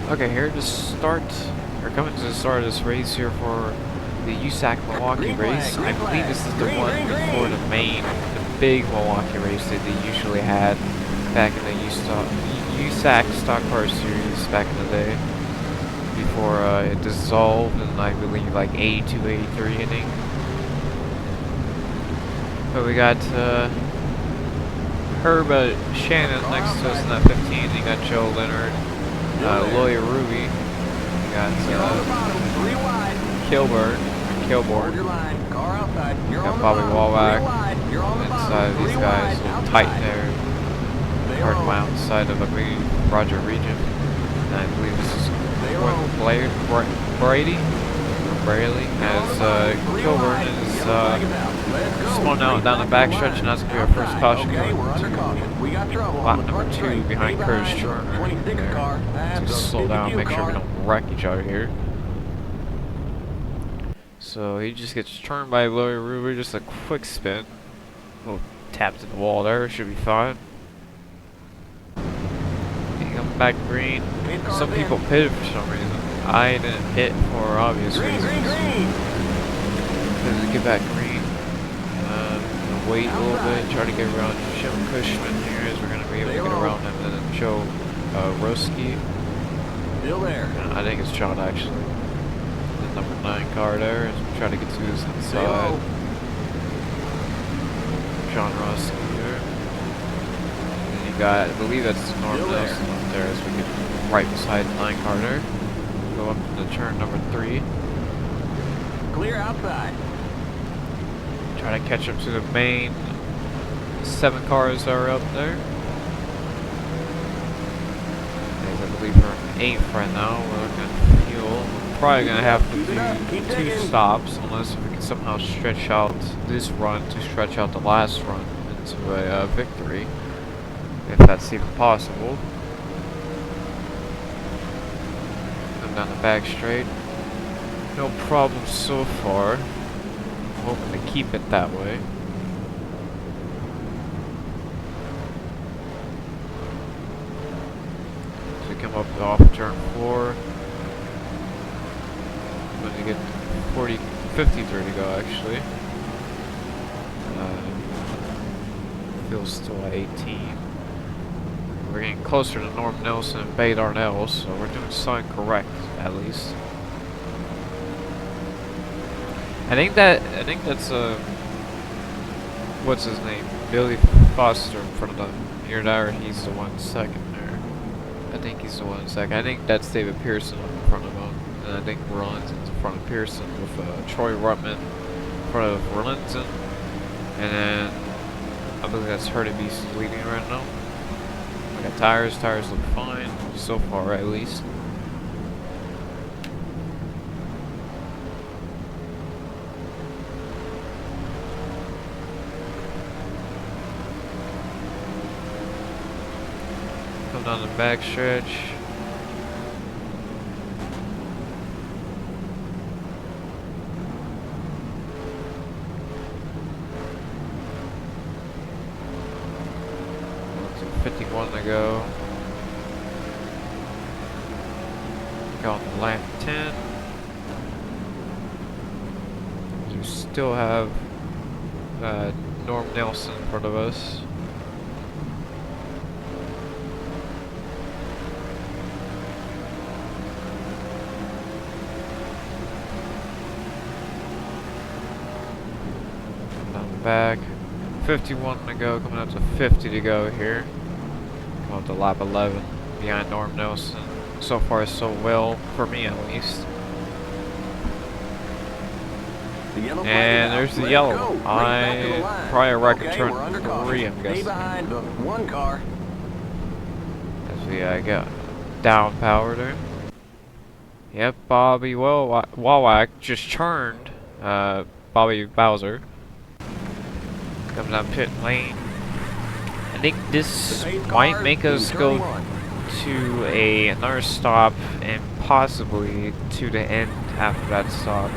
Okay, here to start, we're coming to the start of this race here for the USAC Milwaukee race. I believe this is the one before the big Milwaukee race that they usually had back in the USAC Stock Car Series back in the day, before it dissolved in, I believe, like 82, 83 inning. But we got Herb Shannon next to us in that 15. You got Joe Leonard, Lawyer Ruby. You got Kilburn. Got Bobby Wallach. Inside of these guys, a little tight there. Hard mile inside of, I believe, Roger Regent. And I believe this is Brady as Kilburn is spun out down the backstretch, and that's going to be our first caution going to lap number 2 behind Curtis Turner. To slow down, make sure we don't wreck each other here. So he just gets turned by Larry Ruber, just a quick spin. A little tap to the wall there, should be fine. Coming back green. Some people pitted for some reason. I didn't hit for obvious reasons. Let's get back green. Wait a little bit, try to get around Jim Cushman here, as we're going to be able to get around him, and then Joe Roski. Still there. I think it's John actually. The number 9 car there, as we try to get to his inside. John Roski here. And then you got, I believe that's Norm Nelson up there, as we get right beside the 9 car there. Go up to turn number 3. Clear outside. Try to catch up to the main 7 cars that are up there. I believe we're in 8th right now. We're looking at fuel. We're probably going to have to do 2 stops, unless we can somehow stretch out this run to stretch out the last run into a victory, if that's even possible. Come down the back straight. No problems so far. Hoping to keep it that way. So we come up off turn 4. I'm going to get 53 to go actually. Feels still at 18. We're getting closer to Norm Nelson and Bay Darnell, so we're doing something correct at least. I think that's what's his name? Billy Foster in front of them. Here there, he's the one second there. I think he's the one second. I think that's David Pearson in front of him. And I think Burlington's in front of Pearson with Troy Ruttman in front of Burlington. And then I believe that's Hurdybeast leading right now. I got tires look fine so far at least. On the back stretch. Looks like 51 to go. Go on the lap 10. We still have Norm Nelson in front of us. Back, 51 to go, coming up to 50 to go here. Going to lap 11 behind Norm Nelson. So far so well, for me at least. And there's the yellow one. Probably a record turn 3, I'm guessing. Behind the 1 car. As we got down power there. Yep, Bobby Wallach just turned Bobby Bowser. Comes down pit lane. I think this might make us go to another stop and possibly to the end after that stop.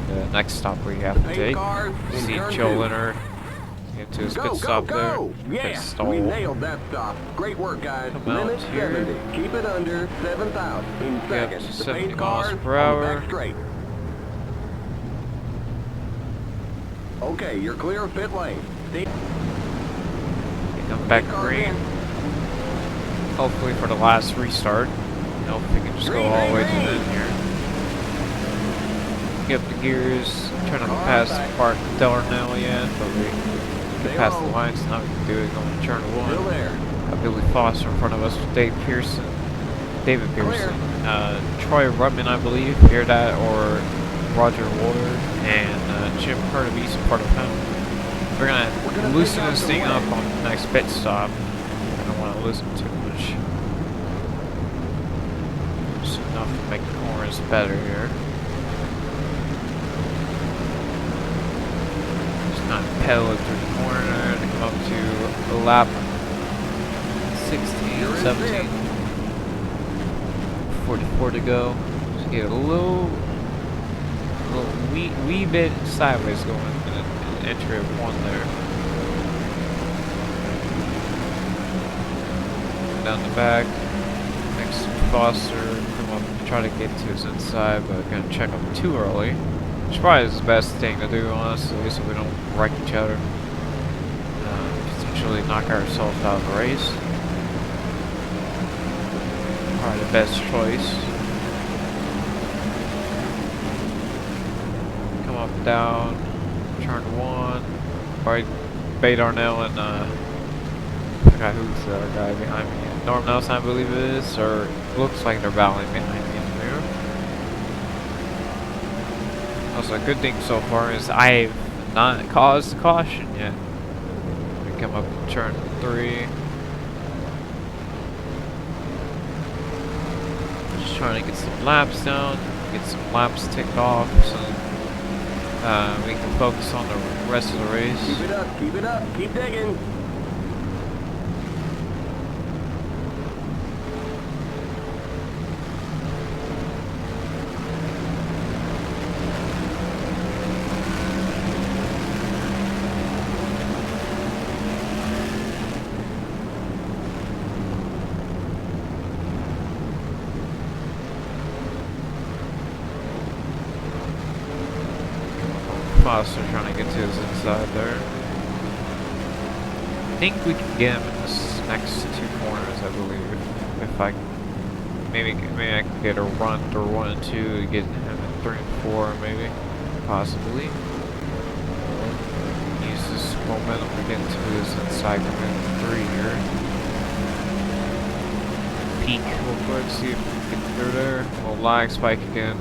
The next stop we have to take. You see Joe Leonard Get to his Go, pit go, stop there. go! Get Yeah, stalled. we nailed that stop. Great work, guys. Come out Limit here. 70. Keep it under 7,000 in Get up seconds. to The 70 pace miles cars per on the hour. back straight. Okay, you're clear of pit lane. Come back green. Hopefully for the last restart. Hope we can just go all the way to the end here. Get up the gears. Trying not to pass Bart Darnell yet, but we can pass the line, so now we can do it going to turn one. Still there. Billy Foster in front of us with David Pearson, Troy Rudman, I believe, hear that, or Roger Ward, and Jim Hurtubise in front of him. We're gonna loosen this thing up on the next pit stop. I don't want to loosen too much. Just enough to make the corners better here. Just kind of pedal it through the corner to come up to a lap 16, 17. 44 to go. Just get a little wee bit sideways going and enter at one there. Down the back, next to Foster, come up and try to get to his inside, but gonna check him too early. Which probably is the best thing to do, honestly, so we don't wreck each other. Potentially knock ourselves out of the race. Probably the best choice. Come up and down, turn one. Alright, Bay Darnell and I forgot who's the other guy behind me. Norm Nelson, I believe it is, or looks like they're battling behind me in the mirror. Also, a good thing so far is I've not caused caution yet. We come up and turn 3. Just trying to get some laps down, get some laps ticked off, so we can focus on the rest of the race. Keep it up, keep digging. Foster trying to get to his inside there. I think we can get him in this next 2 corners, I believe. If I maybe I can get a run through 1 and 2 to get him in 3 and 4, maybe, possibly. Use this momentum to get into his inside coming in 3 here. Peak real quick, see if we can get through there. We'll lag spike again.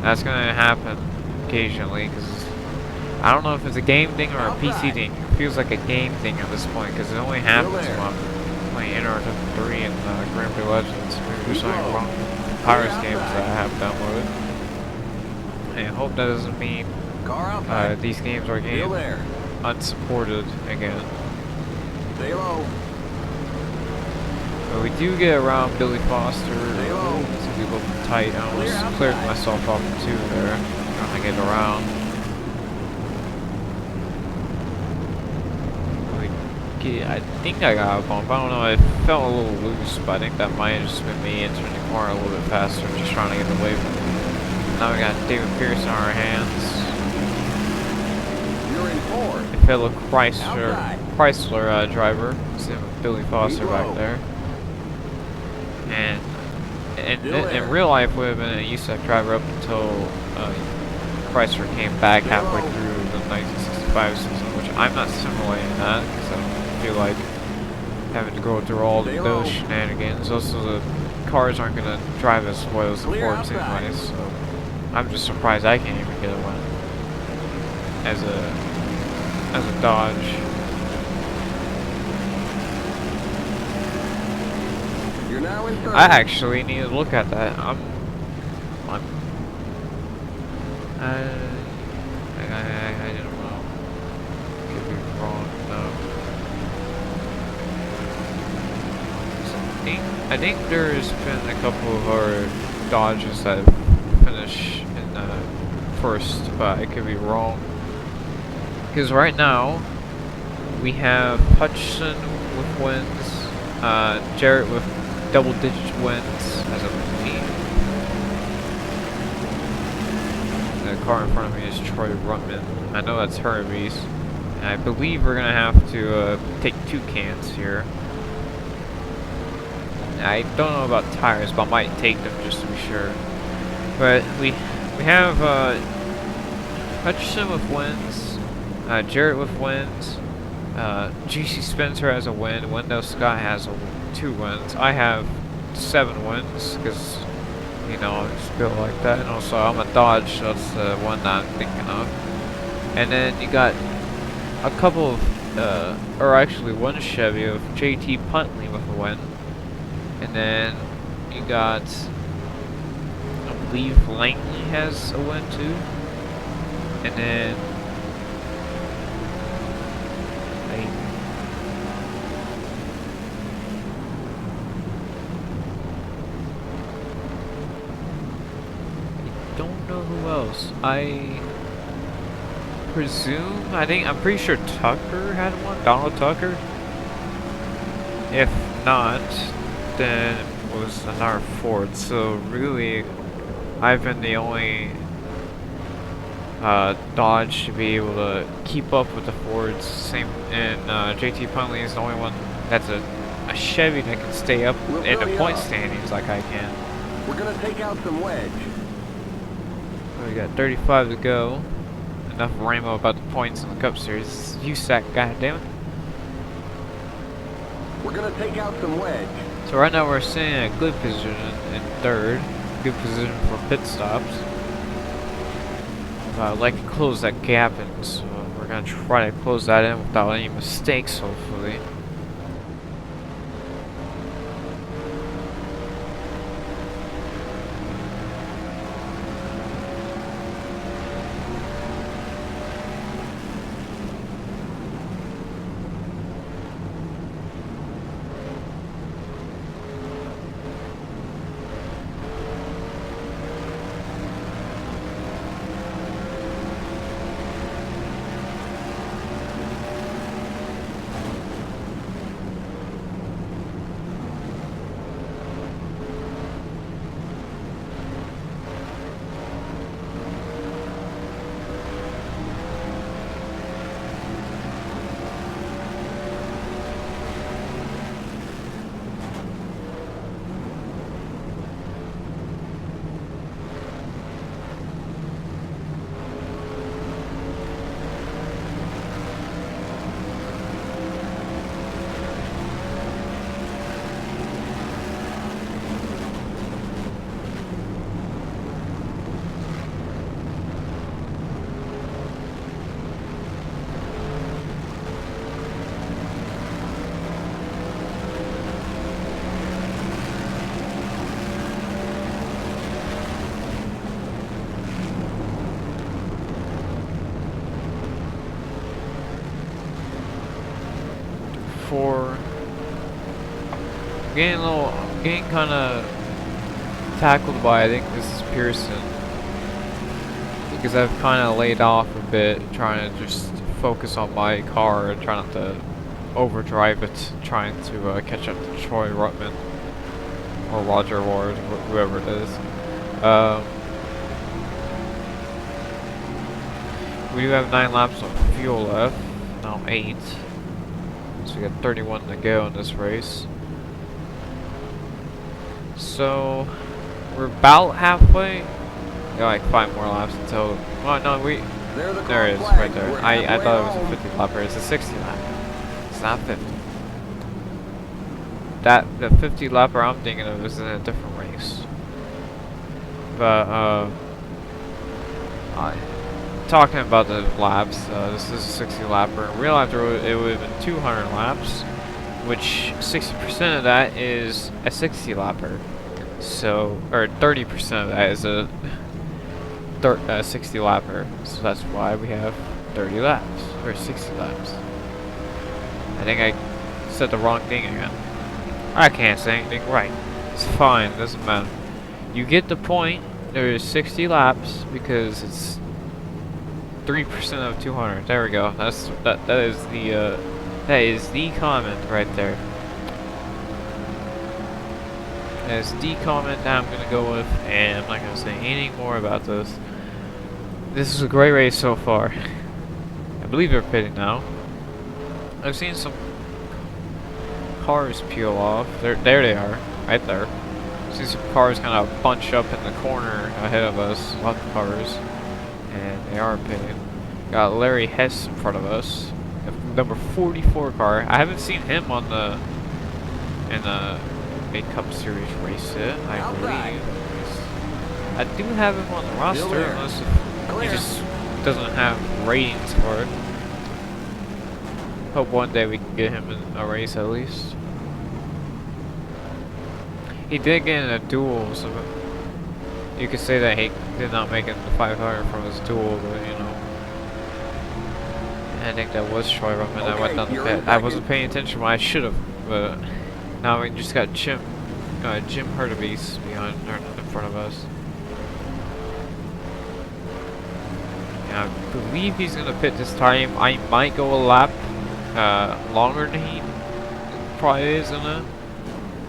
That's gonna happen occasionally, because I don't know if it's a game thing or a PC thing. It feels like a game thing at this point, because it only happens when I'm playing NR2003 and Grand Prix Legends. Maybe there's something wrong with the Pirates games that I have downloaded. And I hope that doesn't mean these games are getting unsupported again. Stay low. But we do get around Billy Foster. It's a little tight. I almost cleared myself off the 2 there. Trying to get around. I think I got a bump. I don't know. It felt a little loose, but I think that might have just been me entering the corner a little bit faster, just trying to get away from it. Now we got David Pearson on our hands. You're in 4. A fellow Chrysler driver. See Billy Foster back there. And in real life, would have been a USAC driver up until Chrysler came back halfway through the 1965 season, which I'm not simulating that because I don't feel like having to go through all those shenanigans. Also, the cars aren't going to drive as well as the Fords anyway, so I'm just surprised I can't even get a win as a Dodge. You're now in 3rd. I actually need to look at that. I don't know. Could be wrong though. I think there's been a couple of our Dodges that have finished in 1st, but I could be wrong. Because right now, we have Hutchinson with wins, Jarrett with double-digit wins as a team. The car in front of me is Troy Ruttman. I know that's Herbie's. And I believe we're gonna have to take 2 cans here. I don't know about tires, but I might take them just to be sure. But we have Hutchinson with wins, Jarrett with wins, GC Spencer has a win, Wendell Scott has 2 wins. I have 7 wins because, you know, I just feel like that. And also I'm a Dodge, so that's the one that I'm thinking of. And then you got a couple of, or actually one Chevy of JT Puntley with a win. And then you got, I believe Langley has a win too. And then I don't know who else. I'm pretty sure Tucker had one, Donald Tucker. If not, then it was another Ford. So really, I've been the only Dodge to be able to keep up with the Fords. Same, and JT Puntley is the only one that's a Chevy that can stay up in the point standings like I can. We're gonna take out some wedge. So we got 35 to go. Enough rainbow about the points in the Cup Series. USAC, goddammit. We're gonna take out some wedge. So right now we're sitting in a good position in 3rd. Good position for pit stops. I'd like to close that gap, and so we're gonna try to close that in without any mistakes, hopefully. Getting kind of tackled by, I think this is Pearson, because I've kind of laid off a bit, trying to just focus on my car and try not to overdrive it, trying to catch up to Troy Ruttman or Roger Ward, whoever it is. We do have 9 laps of fuel left, now 8. So we got 31 to go in this race. So we're about halfway. We got like 5 more laps until. Oh no, there it is, right there. I thought it was a 50 lapper. It's a 60 lap. It's not 50. The 50 lapper I'm thinking of is in a different race. But talking about the laps, this is a 60 lapper. In real life, it would have been 200 laps, which 60% of that is a 60 lapper. So, or 30% of that is a 60 lapper. So that's why we have 30 laps, or 60 laps. I think I said the wrong thing again. I can't say anything right. It's fine, it doesn't matter. You get the point. There's 60 laps because it's 3% of 200. There we go. That is the That is the comment right there. That is the comment that I'm gonna go with, and I'm not gonna say anything more about this. This is a great race so far. I believe they're pitting now. I've seen some cars peel off. There they are, right there. See some cars kind of bunch up in the corner ahead of us, lots of cars, and they are pitting. Got Larry Hess in front of us, number 44 car. I haven't seen him on the Mid Cup Series race yet, I believe. I do have him on the roster, unless he just doesn't have ratings for it. Hope one day we can get him in a race at least. He did get in a duel, so you could say that he did not make it to 500 from his duel, but you know. I think that was Troy Ruttman. I went down the pit. I wasn't paying attention when I should have, but now we just got Jim Hurtubise behind or in front of us. And I believe he's gonna pit this time. I might go a lap longer than he probably is gonna,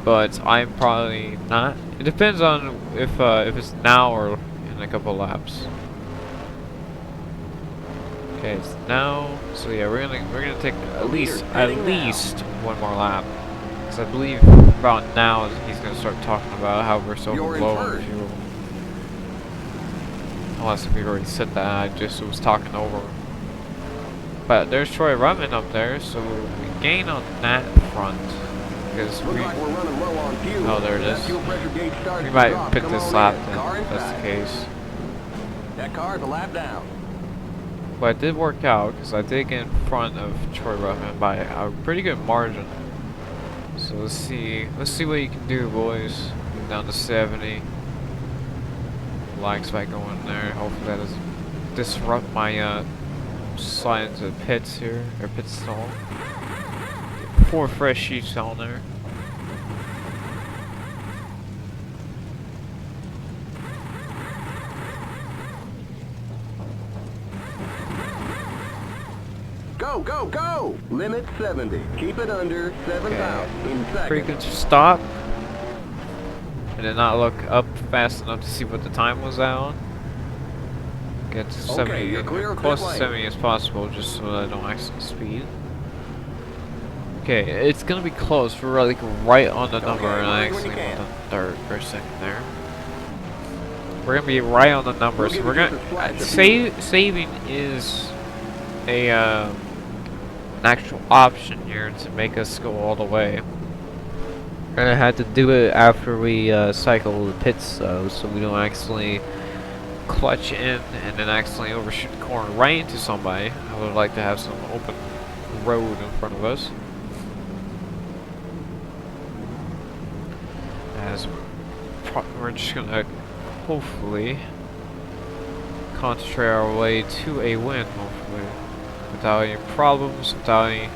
but I'm probably not. It depends on if it's now or in a couple laps. Okay, it's now. So yeah, we're gonna take at least one more lap, because I believe about now he's gonna start talking about how we're so low on fuel. Unless we've already said that, I just was talking over. But there's Troy Ruttman up there, so we gain on that front. Because we... Oh, there it is. We might pick this lap then, if that's the case. That car's a lap down. But it did work out, because I did get in front of Troy Ruttman by a pretty good margin. So let's see what you can do, boys. Get down to 70. Lag spike going there. Hopefully that doesn't disrupt my slide into pits here, or pit stall. Get 4 fresh sheets down there. Go, go, go! Limit 70. Keep it under 7,000 in seconds. Pretty good stop. And then not look up fast enough to see what the time was out. Get to 70, close to 70 as possible, just so that I don't accidentally speed. Okay, it's gonna be close. We're like right on the number, and I accidentally went on third for a second there. We're gonna be right on the number, so we're gonna saving is a an actual option here to make us go all the way. And I had to do it after we cycle the pits, though, so we don't accidentally clutch in and then accidentally overshoot the corner right into somebody. I would like to have some open road in front of us. As we're just gonna hopefully concentrate our way to a win, hopefully, without any problems, without any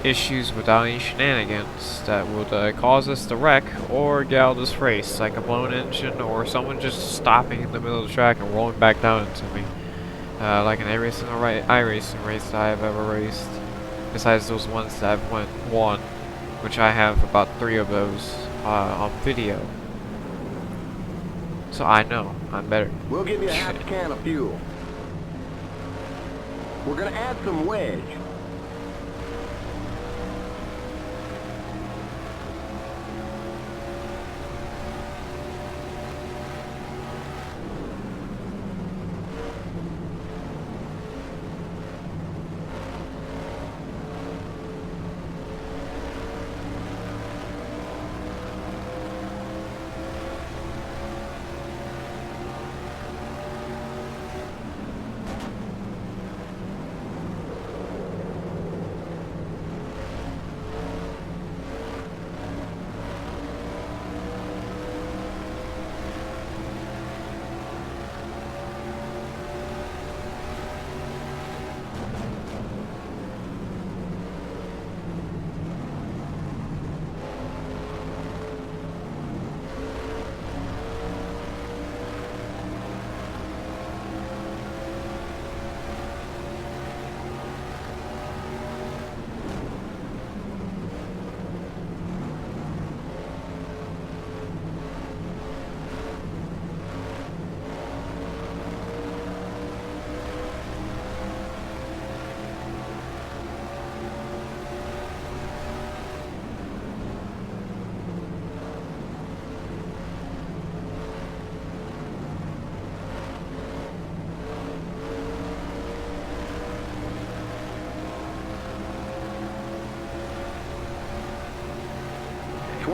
issues, without any shenanigans that would cause us to wreck or get out of this race, like a blown engine or someone just stopping in the middle of the track and rolling back down into me, like in every single iRacing race that I've ever raced, besides those ones that I've won, which I have about 3 of those on video. So I know I'm better. We'll give you a half can of fuel. We're gonna add some wedge.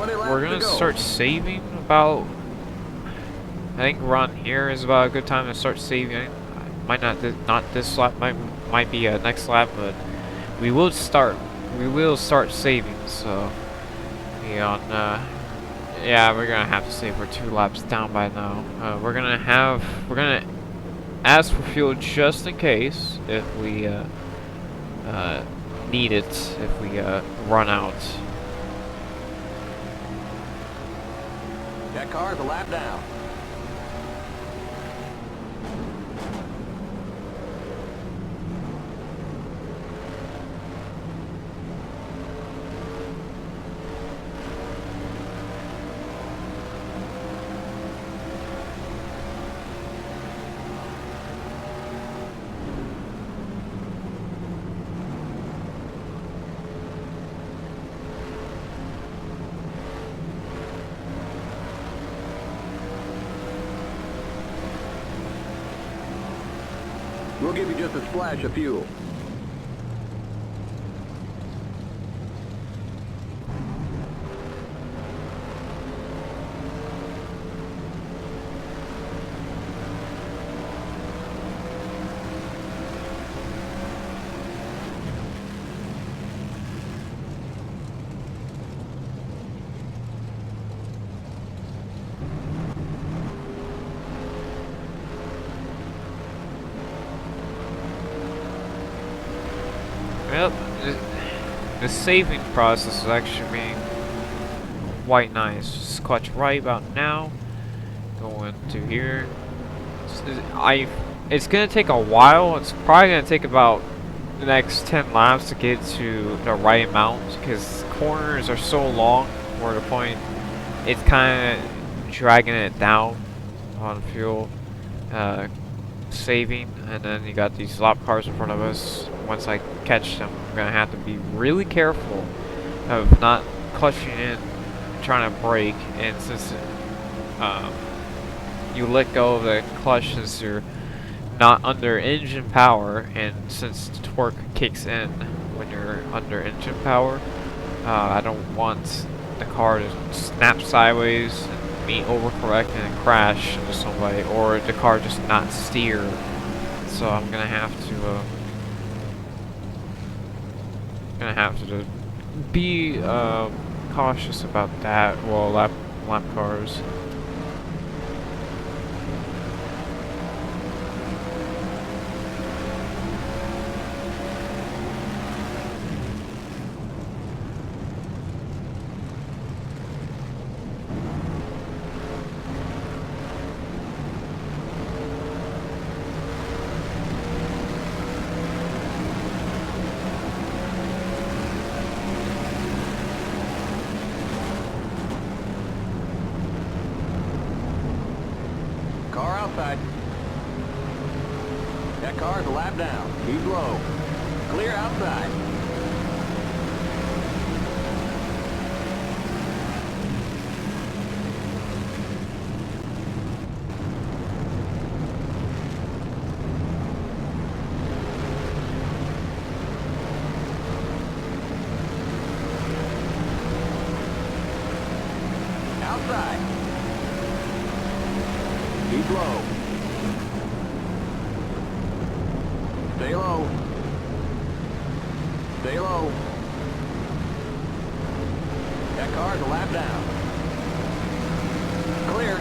20 laps we're to gonna go. start saving about. I think around here is about a good time to start saving. Might not this lap, might be next lap, but we will start saving. So yeah, we're gonna have to save. We're 2 laps down by now. We're gonna ask for fuel just in case if we need it, if we run out. That car's a lap down. We'll give you just a splash of fuel. Well, the saving process is actually being quite nice. Just clutch right about now. Going to here. It's gonna take a while. It's probably gonna take about the next 10 laps to get to the right amount because corners are so long. Where the point, it's kind of dragging it down on fuel saving, and then you got these lap cars in front of us. Once I catch them, I'm gonna have to be really careful of not clutching in, trying to brake, and since you let go of the clutch since you're not under engine power, and since the torque kicks in when you're under engine power, I don't want the car to snap sideways and me overcorrect and crash into somebody, or the car just not steer. So I'm gonna have to be cautious about that. Well, lap cars. Car outside. That car's a lap down. He's low. Clear outside. Outside. He's low. Stay low. Stay low. That car's a lap down. Clear.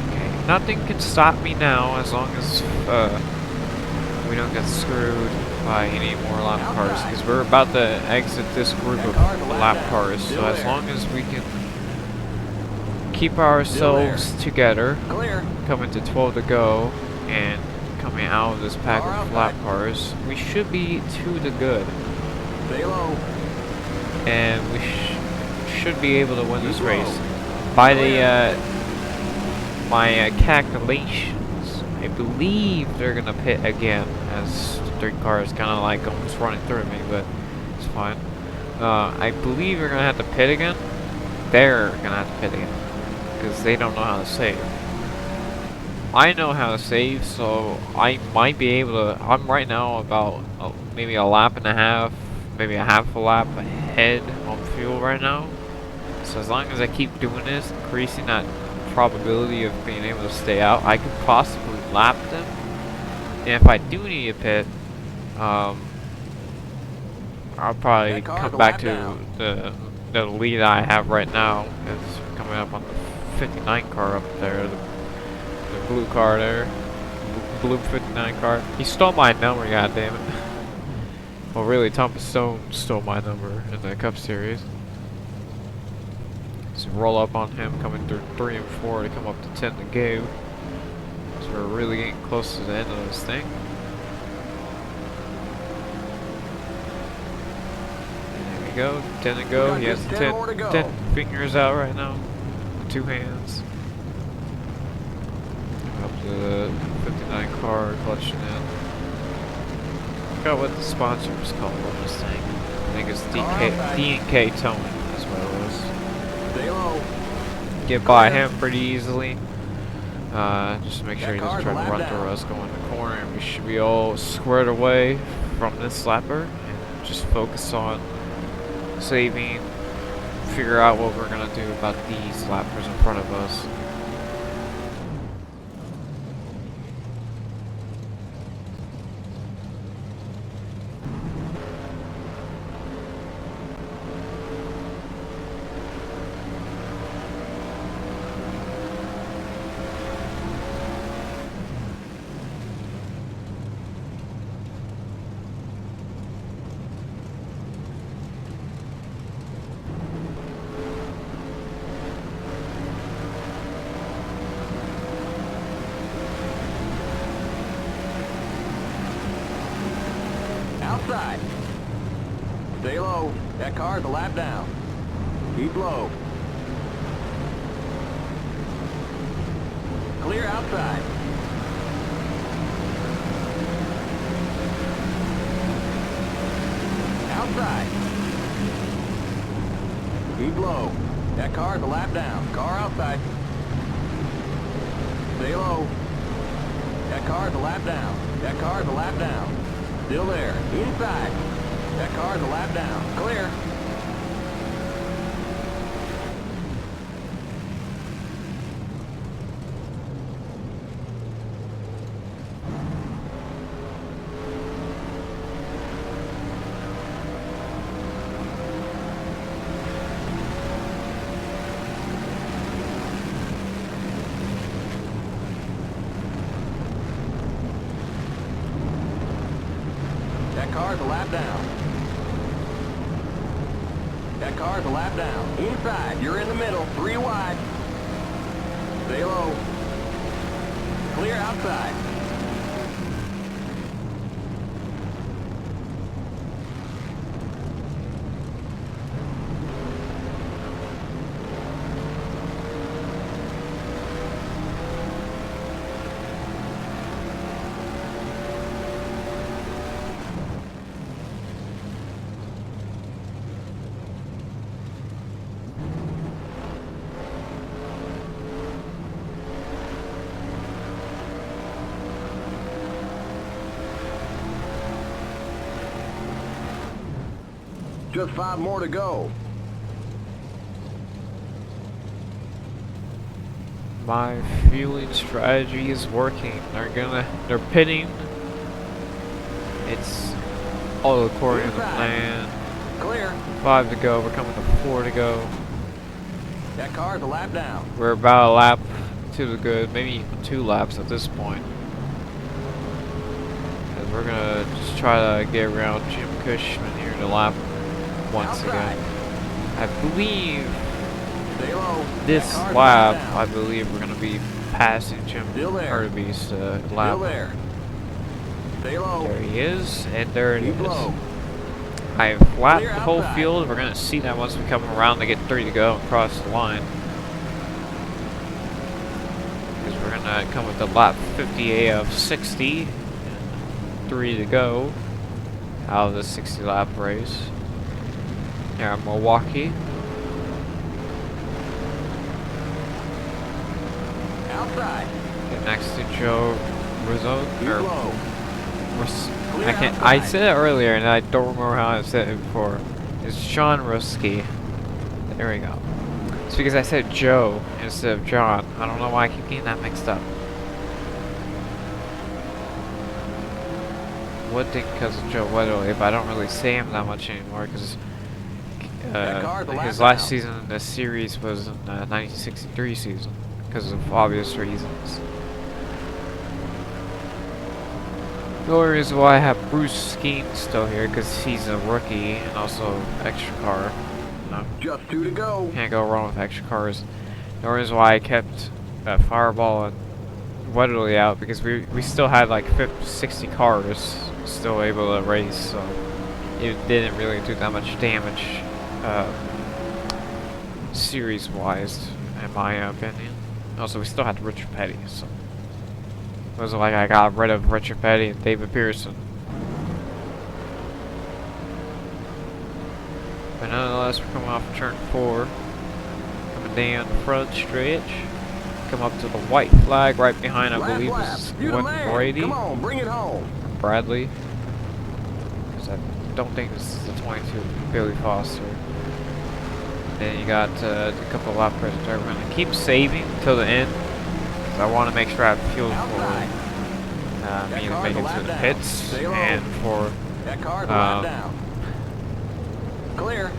Okay, nothing can stop me now as long as we don't get screwed by any more lap cars, because we're about to exit this group of lap cars. So as long as we can keep ourselves together, coming to 12 to go, and coming out of this pack of lap cars, we should be 2 to good. Stay low. And we should be able to win this race. By the my calculations, I believe they're gonna pit again, as the third car is kind of like almost running through me, but it's fine. I believe they're gonna have to pit again. They're gonna have to pit again because they don't know how to save. I know how to save, so I might be able to. I'm right now about maybe a lap and a half, maybe a half a lap ahead on fuel right now. So as long as I keep doing this, increasing that probability of being able to stay out, I could possibly lap them. And if I do need a pit, I'll probably come back to the lead I have right now. It's coming up on the 59 car up there, the blue car there, blue 59 car. He stole my number, goddammit. Well, really, Thomas Stone stole my number in the Cup Series. So roll up on him, coming through 3 and 4 to come up to 10 to go. So we're really getting close to the end of this thing. There we go, 10 to go. He has 10 fingers out right now, 2 hands. Up to the 59 car, clutching in. I forgot what the sponsor was called on this thing. I think it's D&K Towing, that's what it was. Stay low. Get by him pretty easily. Just make sure he doesn't try to run through us going in the corner. And we should be all squared away from this slapper and just focus on saving, figure out what we're gonna do about these slappers in front of us. Outside. Stay low. That car's a lap down. Keep low. Clear outside. Outside. Keep low. That car's a lap down. Car outside. Stay low. That car's a lap down. That car's a lap down. Still there. Inside. That car's a lap down. Clear. That car's a lap down. That car's a lap down. Inside. You're in the middle. 3 wide. Stay low. Clear outside. Just 5 more to go. My fueling strategy is working. They're pitting. It's all according to the plan. Clear. 5 to go. We're coming to 4 to go. That car's a lap down. We're about a lap to the good, maybe even 2 laps at this point. And we're gonna just try to get around Jim Cushman here to lap once again. I believe this lap, I believe we're going to be passing Jim Kirby's lap. There he is, and there it is. I've lapped the whole field. We're going to see that once we come around to get 3 to go and cross the line. Because we're going to come with the lap 58 of 60, and 3 to go out of the 60 lap race. Here in Milwaukee. Outside. Get next to Joe Rizzo, Keep or low. Clear I can't. outside. I said it earlier, and I don't remember how I said it before. It's John Ruski. There we go. It's because I said Joe instead of John. I don't know why I keep getting that mixed up. Would think because of Joe Weatherly, but I don't really say him that much anymore because his last season in this series was in the 1963 season because of obvious reasons. The only reason why I have Bruce Skeen still here because he's a rookie and also extra car. Just 2 to go. Can't go wrong with extra cars. The only reason why I kept Fireball and Weatherly out because we still had like 60 cars still able to race, so it didn't really do that much damage series wise in my opinion. Also, we still had Richard Petty, so it wasn't like I got rid of Richard Petty and David Pearson. But nonetheless, we're coming off turn 4, coming down the front stretch, come up to the white flag right behind, I believe is Brady. Come on, bring it home. Bradley, because I don't think this is the 22 Billy Foster. Then you got a couple of lap present. We're going to keep saving till the end because I want to make sure I have fuel for me to make it to the pits and for clear.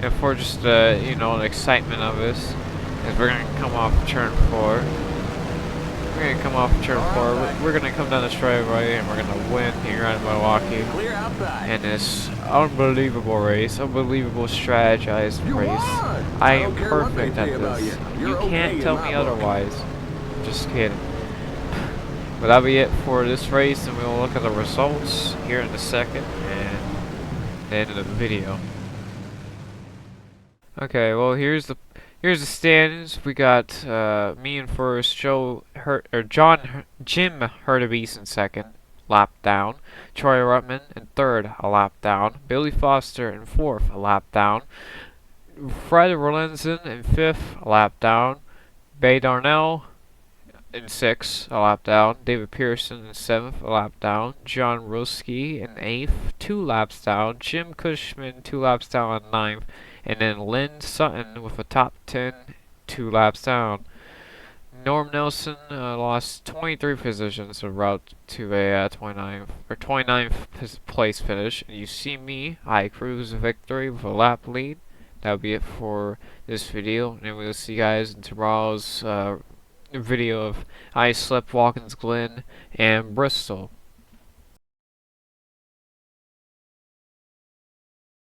and for just you know, the excitement of this. Is we're going to come off turn 4. We're going to come off turn 4. We're going to come down the straightaway and we're going to win here in Milwaukee. Clear outside. In this unbelievable race, unbelievable strategized race. I am perfect at this. You can't tell me otherwise. Just kidding. But that'll be it for this race, and we'll look at the results here in a second and the end of the video. Okay, well here's the standings. We got me in first, Jim Hurtubise in second, lap down. Troy Ruttman in third, a lap down. Billy Foster in fourth, a lap down. Fred Rolenzen in fifth, a lap down. Bay Darnell in sixth, a lap down. David Pearson in seventh, a lap down. John Ruski in eighth, 2 laps down. Jim Cushman 2 laps down on ninth. And then Lynn Sutton with a top 10, 2 laps down. Norm Nelson lost 23 positions en route to a 29th place finish. And you see me, I cruise victory with a lap lead. That'll be it for this video, and we'll see you guys in tomorrow's video of I Slept Watkins Glen and Bristol.